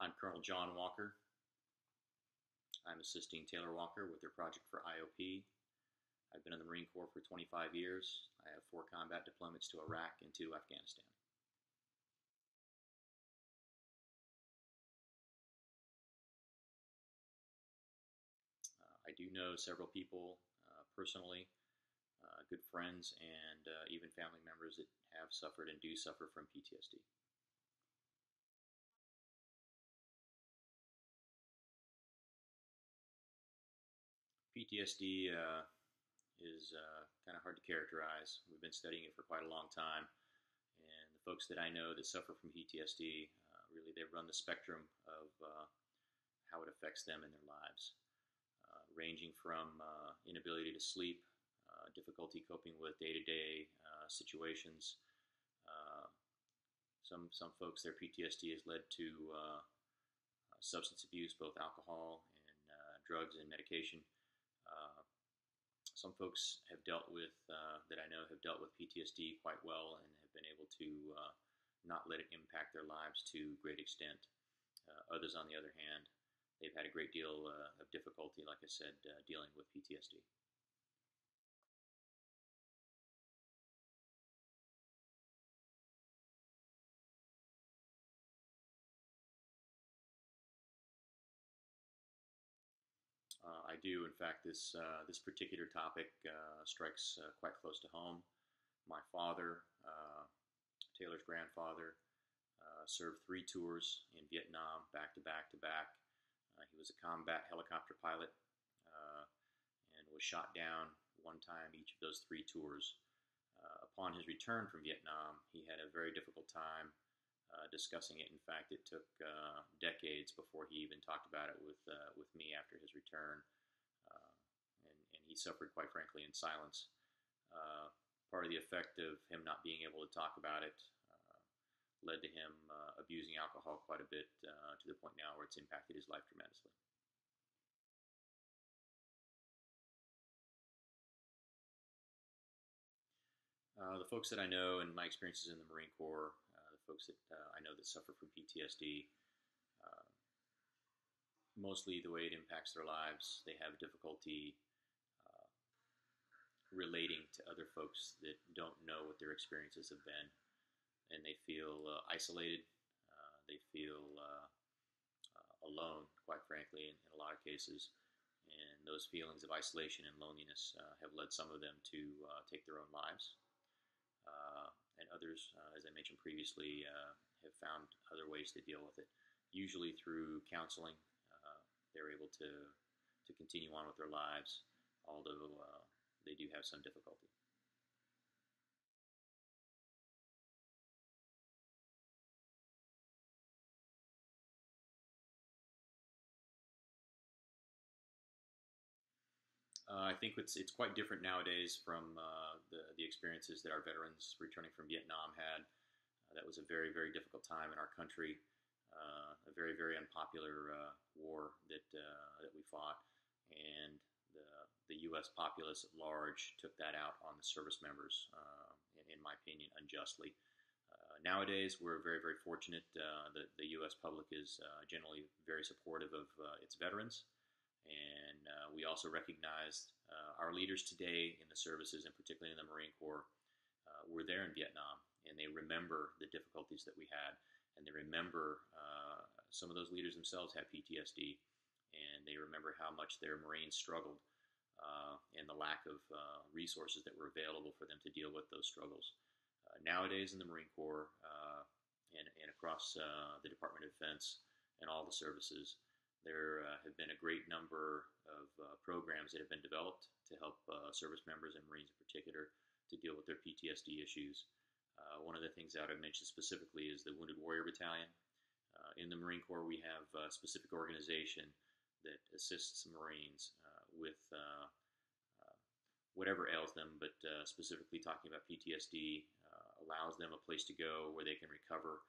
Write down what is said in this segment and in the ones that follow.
I'm Colonel John Walker. I'm assisting Taylor Walker with their project for IOP. I've been in the Marine Corps for 25 years. I have 4 combat deployments to Iraq and 2 Afghanistan. I do know several people personally, good friends, and even family members that have suffered and do suffer from PTSD. PTSD is kind of hard to characterize. We've been studying it for quite a long time, and the folks that I know that suffer from PTSD, really they run the spectrum of how it affects them in their lives, ranging from inability to sleep, difficulty coping with day-to-day situations. Some folks, their PTSD has led to substance abuse, both alcohol and drugs and medication. Some folks have dealt with, that I know have dealt with PTSD quite well and have been able to not let it impact their lives to a great extent. Others, on the other hand, they've had a great deal of difficulty, like I said, dealing with PTSD. I do. In fact, this particular topic strikes quite close to home. My father, Taylor's grandfather, served 3 tours in Vietnam, back to back to back. He was a combat helicopter pilot and was shot down 1 time each of those 3 tours. Upon his return from Vietnam, he had a very difficult time discussing it. In fact, it took decades before he even talked about it with me after his return, and he suffered, quite frankly, in silence. Part of the effect of him not being able to talk about it led to him abusing alcohol quite a bit, to the point now where it's impacted his life tremendously. The folks that I know and my experiences in the Marine Corps, the folks that I know that suffer from PTSD, mostly the way it impacts their lives, they have difficulty relating to other folks that don't know what their experiences have been, and they feel isolated. They feel alone, quite frankly, in a lot of cases. And those feelings of isolation and loneliness have led some of them to take their own lives. And others, as I mentioned previously, have found other ways to deal with it. Usually through counseling, they're able to continue on with their lives, although they do have some difficulty. I think it's quite different nowadays from the experiences that our veterans returning from Vietnam had. That was a very, very difficult time in our country, a very, very unpopular war that we fought, and the U.S. populace at large took that out on the service members, in my opinion, unjustly. Nowadays, we're very, very fortunate that the U.S. public is generally very supportive of its veterans. And we also recognize our leaders today in the services, and particularly in the Marine Corps, were there in Vietnam, and they remember the difficulties that we had, and they remember some of those leaders themselves had PTSD, and they remember how much their Marines struggled, and the lack of resources that were available for them to deal with those struggles. Nowadays in the Marine Corps and across the Department of Defense and all the services, there have been a great number of programs that have been developed to help service members and Marines in particular to deal with their PTSD issues. One of the things that I mentioned specifically is the Wounded Warrior Battalion. In the Marine Corps, we have a specific organization that assists Marines with whatever ails them, but specifically talking about PTSD, allows them a place to go where they can recover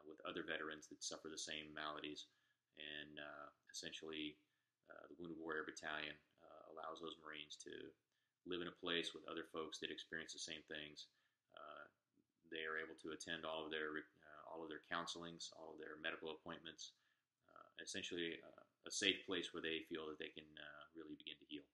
with other veterans that suffer the same maladies. And essentially, the Wounded Warrior Battalion allows those Marines to live in a place with other folks that experience the same things. They are able to attend all of their counselings, all of their medical appointments, essentially a safe place where they feel that they can really begin to heal.